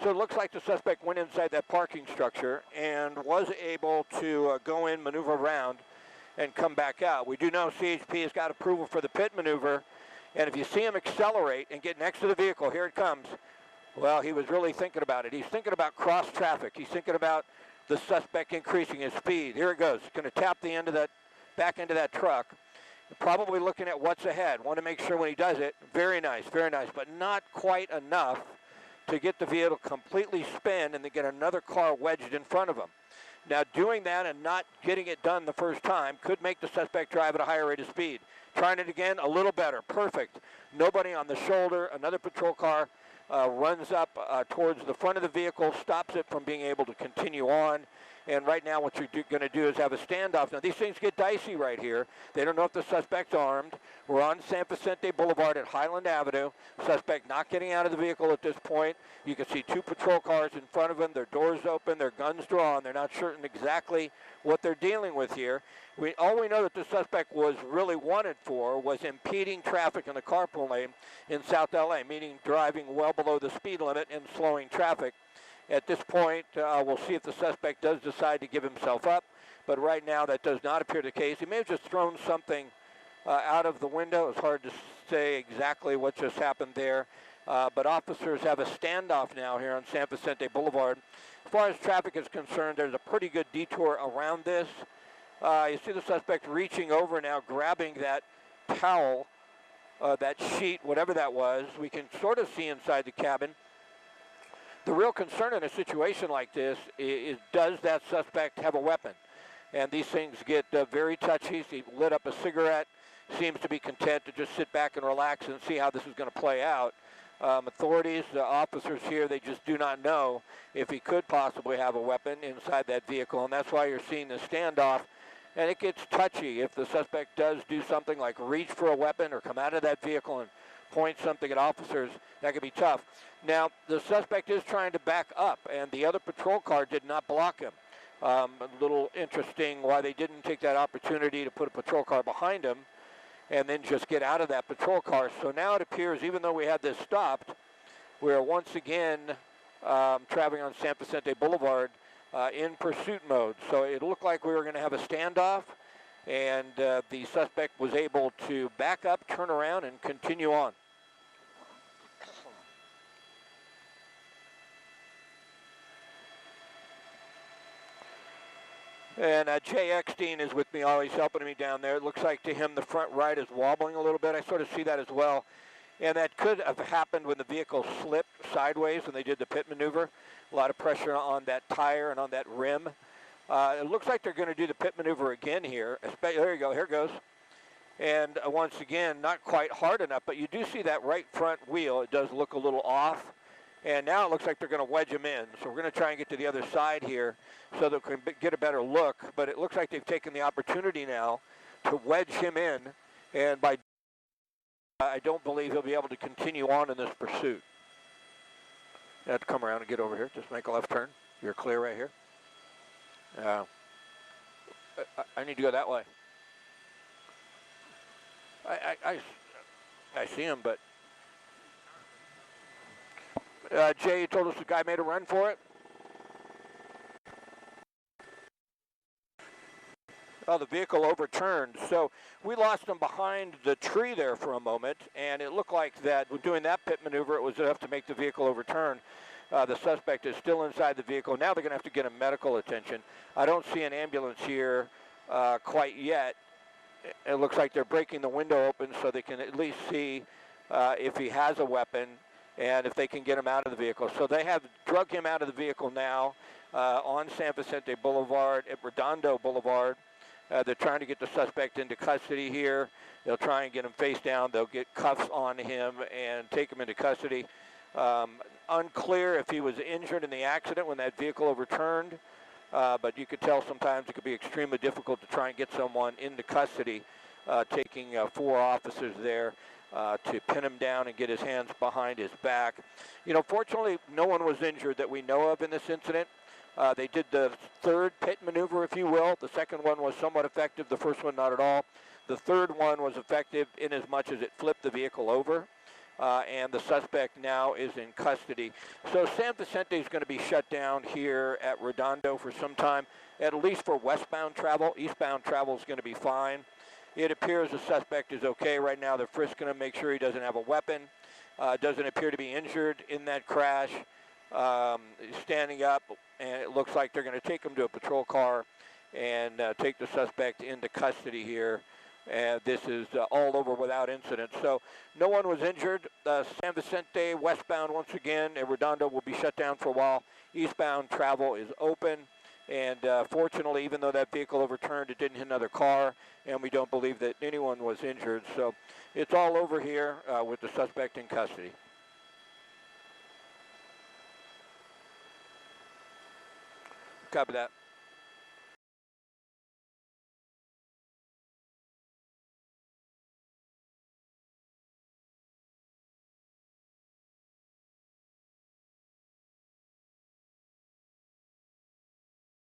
So it looks like the suspect went inside that parking structure and was able to go in, maneuver around, and come back out. We do know CHP has got approval for the pit maneuver, and if you see him accelerate and get next to the vehicle, here it comes, well, he was really thinking about it. He's thinking about cross traffic. He's thinking about the suspect increasing his speed. Here it goes. He's going to tap the end of that, back into that truck. Probably looking at what's ahead. Want to make sure when he does it, very nice, but not quite enough to get the vehicle completely spin and to get another car wedged in front of him. Now, doing that and not getting it done the first time could make the suspect drive at a higher rate of speed. Trying it again, a little better, perfect. Nobody on the shoulder, another patrol car runs up towards the front of the vehicle, stops it from being able to continue on. And right now what you're going to do is have a standoff. Now, these things get dicey right here. They don't know if the suspect's armed. We're on San Vicente Boulevard at Highland Avenue. Suspect not getting out of the vehicle at this point. You can see two patrol cars in front of him. Their doors open, their guns drawn. They're not certain exactly what they're dealing with here. All we know that the suspect was really wanted for was impeding traffic in the carpool lane in South LA, meaning driving well below the speed limit and slowing traffic. At this point, we'll see if the suspect does decide to give himself up, but right now that does not appear the case. He may have just thrown something out of the window. It's hard to say exactly what just happened there, but officers have a standoff now here on San Vicente Boulevard. As far as traffic is concerned, there's a pretty good detour around this. You see the suspect reaching over now, grabbing that towel, that sheet, whatever that was. We can sort of see inside the cabin. The real concern in a situation like this is does that suspect have a weapon? And these things get very touchy. He lit up a cigarette, seems to be content to just sit back and relax and see how this is going to play out. Authorities, officers here, they just do not know if he could possibly have a weapon inside that vehicle, and that's why you're seeing the standoff. And it gets touchy if the suspect does do something like reach for a weapon or come out of that vehicle and point something at officers. That could be tough. Now, the suspect is trying to back up, and the other patrol car did not block him. A little interesting why they didn't take that opportunity to put a patrol car behind him and then just get out of that patrol car. So now it appears, even though we had this stopped, we're once again traveling on San Vicente Boulevard in pursuit mode. So it looked like we were going to have a standoff, and the suspect was able to back up, turn around, and continue on. And Jay Eckstein is with me, always helping me down there. It looks like to him the front right is wobbling a little bit. I sort of see that as well. And that could have happened when the vehicle slipped sideways when they did the pit maneuver. A lot of pressure on that tire and on that rim. It looks like they're going to do the pit maneuver again here. There you go, here it goes. And once again, not quite hard enough, but you do see that right front wheel. It does look a little off. And now it looks like they're going to wedge him in. So we're going to try and get to the other side here so that we can get a better look. But it looks like they've taken the opportunity now to wedge him in. And by I don't believe he'll be able to continue on in this pursuit. You have to come around and get over here. Just make a left turn. You're clear right here. I need to go that way. I see him, but Jay told us the guy made a run for it. Oh, the vehicle overturned. So we lost him behind the tree there for a moment, and it looked like that doing that pit maneuver, it was enough to make the vehicle overturn. The suspect is still inside the vehicle. Now they're going to have to get him medical attention. I don't see an ambulance here quite yet. It looks like they're breaking the window open so they can at least see if he has a weapon and if they can get him out of the vehicle. So they have drug him out of the vehicle now on San Vicente Boulevard at Redondo Boulevard. They're trying to get the suspect into custody here. They'll try and get him face down. They'll get cuffs on him and take him into custody. Unclear if he was injured in the accident when that vehicle overturned, but you could tell sometimes it could be extremely difficult to try and get someone into custody, taking 4 officers there to pin him down and get his hands behind his back. You know, fortunately, no one was injured that we know of in this incident. They did the third pit maneuver, if you will. The second one was somewhat effective. The first one, not at all. The third one was effective in as much as it flipped the vehicle over. and the suspect now is in custody. So San Vicente is going to be shut down here at Redondo for some time, at least for westbound travel. Eastbound travel is going to be fine. It appears the suspect is okay right now. They're frisking him, make sure he doesn't have a weapon. Doesn't appear to be injured in that crash. He's standing up, and it looks like they're going to take him to a patrol car and take the suspect into custody here. And this is all over without incident. So no one was injured. San Vicente westbound once again, and Redondo will be shut down for a while. Eastbound travel is open. And fortunately, even though that vehicle overturned, it didn't hit another car, and we don't believe that anyone was injured. So it's all over here with the suspect in custody. Copy that.